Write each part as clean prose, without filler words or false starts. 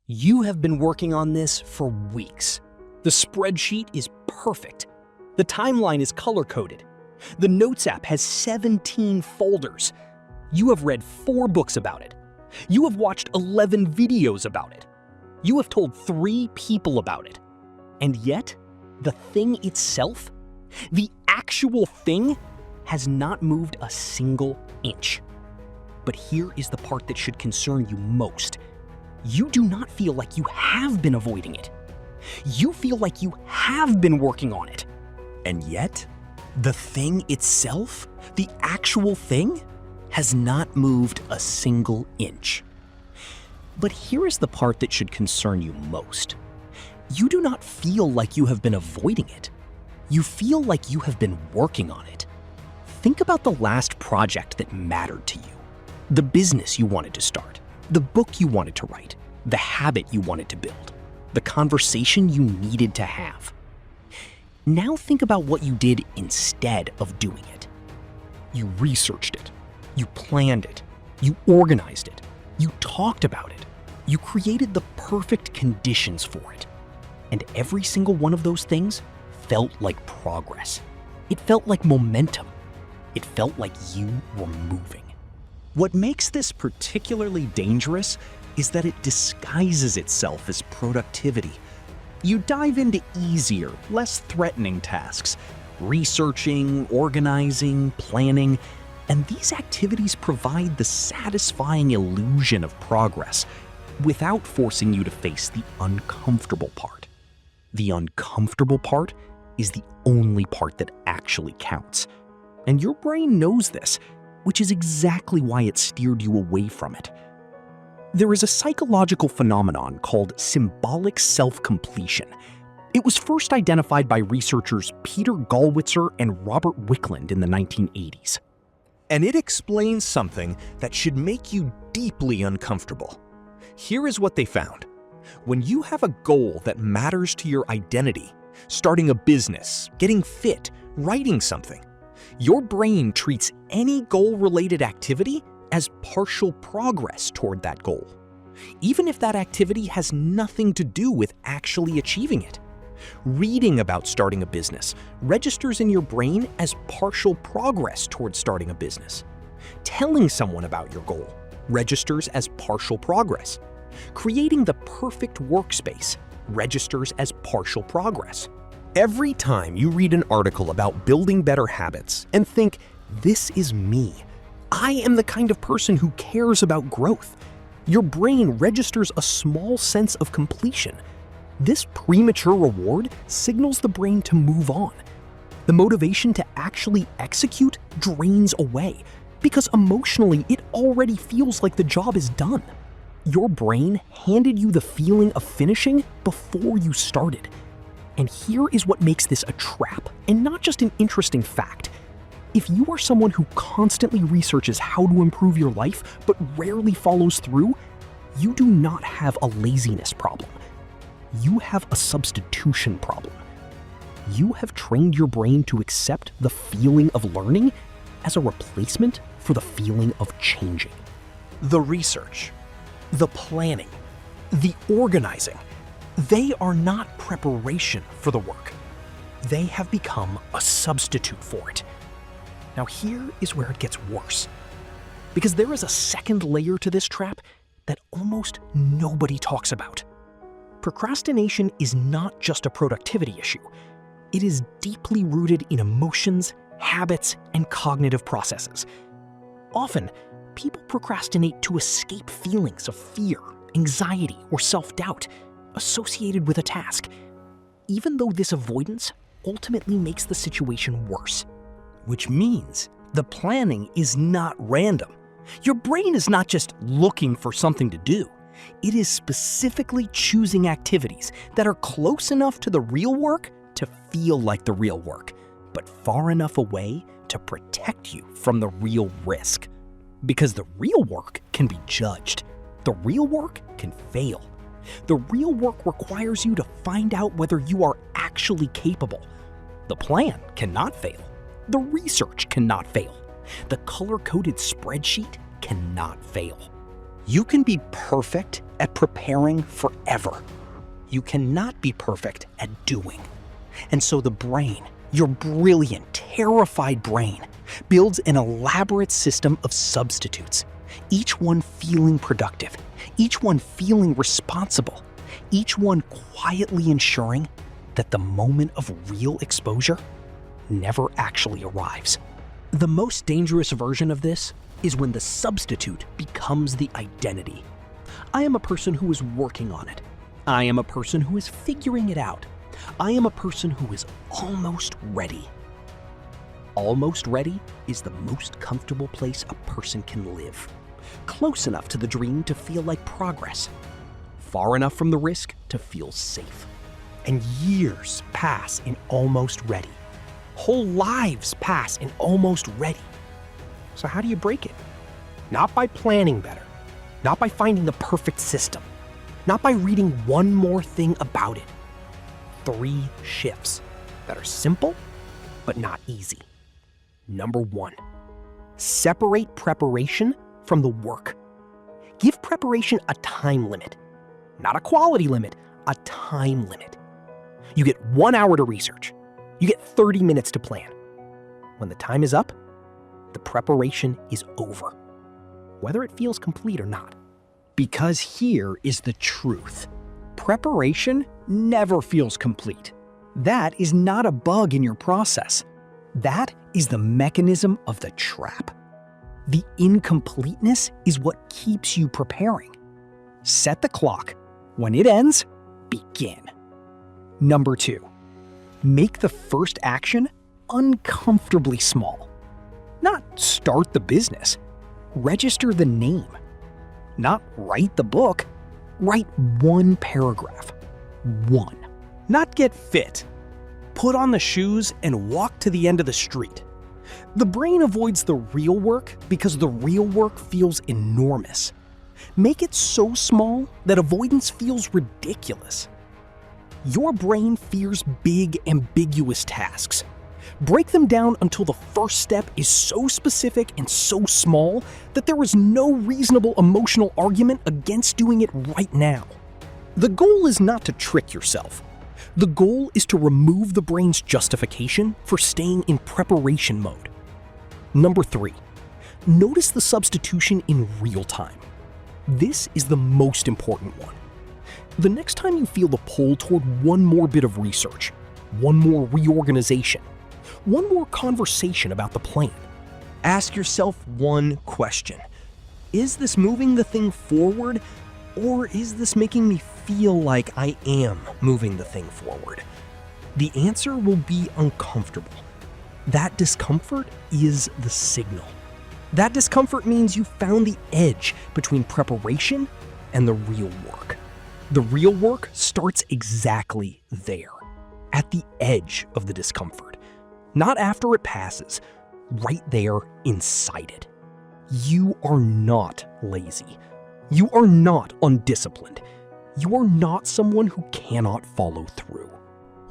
You have been working on this for weeks. The spreadsheet is perfect. The timeline is color-coded. The Notes app has 17 folders. You have read 4 books about it. You have watched 11 videos about it. You have told 3 people about it. And yet, the thing itself, the actual thing, has not moved a single inch. But here is the part that should concern you most. You do not feel like you have been avoiding it. You feel like you have been working on it. And yet, the thing itself, the actual thing, has not moved a single inch. But here is the part that should concern you most. You do not feel like you have been avoiding it. You feel like you have been working on it. Think about the last project that mattered to you. The business you wanted to start, the book you wanted to write, the habit you wanted to build, the conversation you needed to have. Now think about what you did instead of doing it. You researched it, you planned it, you organized it, you talked about it, you created the perfect conditions for it. And every single one of those things felt like progress. It felt like momentum. It felt like you were moving. What makes this particularly dangerous is that it disguises itself as productivity. You dive into easier, less threatening tasks, researching, organizing, planning, and these activities provide the satisfying illusion of progress without forcing you to face the uncomfortable part. The uncomfortable part is the only part that actually counts. And your brain knows this, which is exactly why it steered you away from it. There is a psychological phenomenon called symbolic self-completion. It was first identified by researchers Peter Gallwitzer and Robert Wickland in the 1980s. And it explains something that should make you deeply uncomfortable. Here is what they found. When you have a goal that matters to your identity, starting a business, getting fit, writing something, your brain treats any goal-related activity as partial progress toward that goal, even if that activity has nothing to do with actually achieving it. Reading about starting a business registers in your brain as partial progress toward starting a business. Telling someone about your goal registers as partial progress. Creating the perfect workspace registers as partial progress. Every time you read an article about building better habits and think, "This is me. I am the kind of person who cares about growth," your brain registers a small sense of completion. This premature reward signals the brain to move on. The motivation to actually execute drains away because emotionally it already feels like the job is done. Your brain handed you the feeling of finishing before you started. And here is what makes this a trap, and not just an interesting fact. If you are someone who constantly researches how to improve your life but rarely follows through, you do not have a laziness problem. You have a substitution problem. You have trained your brain to accept the feeling of learning as a replacement for the feeling of changing. The research, the planning, the organizing, they are not preparation for the work. They have become a substitute for it. Now here is where it gets worse, because there is a second layer to this trap that almost nobody talks about. Procrastination is not just a productivity issue. It is deeply rooted in emotions, habits, and cognitive processes. Often, people procrastinate to escape feelings of fear, anxiety, or self-doubt associated with a task, even though this avoidance ultimately makes the situation worse. Which means the planning is not random. Your brain is not just looking for something to do. It is specifically choosing activities that are close enough to the real work to feel like the real work, but far enough away to protect you from the real risk. Because the real work can be judged. The real work can fail. The real work requires you to find out whether you are actually capable. The plan cannot fail. The research cannot fail. The color-coded spreadsheet cannot fail. You can be perfect at preparing forever. You cannot be perfect at doing. And so the brain, your brilliant, terrified brain, builds an elaborate system of substitutes, each one feeling productive, each one feeling responsible, each one quietly ensuring that the moment of real exposure never actually arrives. The most dangerous version of this is when the substitute becomes the identity. I am a person who is working on it. I am a person who is figuring it out. I am a person who is almost ready. Almost ready is the most comfortable place a person can live. Close enough to the dream to feel like progress. Far enough from the risk to feel safe. And years pass in almost ready. Whole lives pass in almost ready. So how do you break it? Not by planning better. Not by finding the perfect system. Not by reading one more thing about it. 3 shifts that are simple, but not easy. Number 1, separate preparation from the work. Give preparation a time limit. Not a quality limit, a time limit. You get 1 hour to research. You get 30 minutes to plan. When the time is up, the preparation is over, whether it feels complete or not. Because here is the truth. Preparation never feels complete. That is not a bug in your process. That is the mechanism of the trap. The incompleteness is what keeps you preparing. Set the clock. When it ends, begin. Number 2, make the first action uncomfortably small. Not start the business. Register the name. Not write the book. Write 1 paragraph. 1. Not get fit. Put on the shoes and walk to the end of the street. The brain avoids the real work because the real work feels enormous. Make it so small that avoidance feels ridiculous. Your brain fears big, ambiguous tasks. Break them down until the first step is so specific and so small that there is no reasonable emotional argument against doing it right now. The goal is not to trick yourself. The goal is to remove the brain's justification for staying in preparation mode. Number 3, notice the substitution in real time. This is the most important one. The next time you feel the pull toward one more bit of research, one more reorganization, one more conversation about the plan, ask yourself one question. Is this moving the thing forward, or is this making me feel like I am moving the thing forward? The answer will be uncomfortable. That discomfort is the signal. That discomfort means you found the edge between preparation and the real work. The real work starts exactly there, at the edge of the discomfort. Not after it passes, right there inside it. You are not lazy. You are not undisciplined. You are not someone who cannot follow through.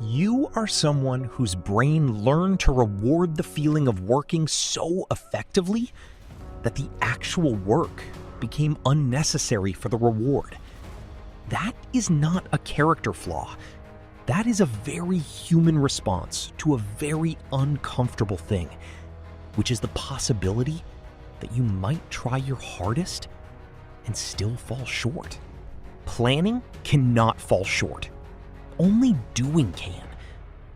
You are someone whose brain learned to reward the feeling of working so effectively that the actual work became unnecessary for the reward. That is not a character flaw. That is a very human response to a very uncomfortable thing, which is the possibility that you might try your hardest and still fall short. Planning cannot fall short. Only doing can.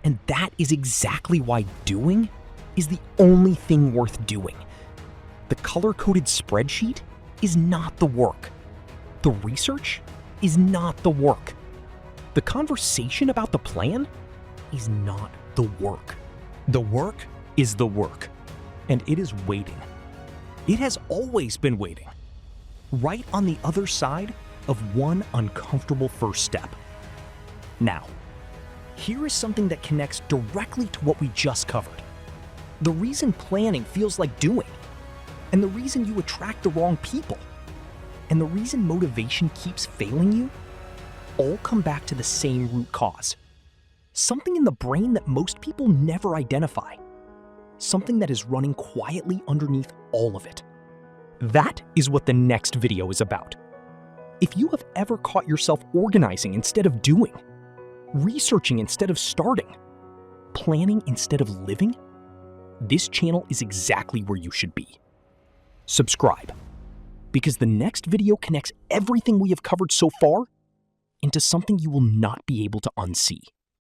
And that is exactly why doing is the only thing worth doing. The color-coded spreadsheet is not the work. The research is not the work. The conversation about the plan is not the work. The work is the work, and it is waiting. It has always been waiting, right on the other side of one uncomfortable first step. Now, here is something that connects directly to what we just covered. The reason planning feels like doing, and the reason you attract the wrong people, and the reason motivation keeps failing you, all come back to the same root cause. Something in the brain that most people never identify. Something that is running quietly underneath all of it. That is what the next video is about. If you have ever caught yourself organizing instead of doing, researching instead of starting, planning instead of living, this channel is exactly where you should be. Subscribe, because the next video connects everything we have covered so far into something you will not be able to unsee.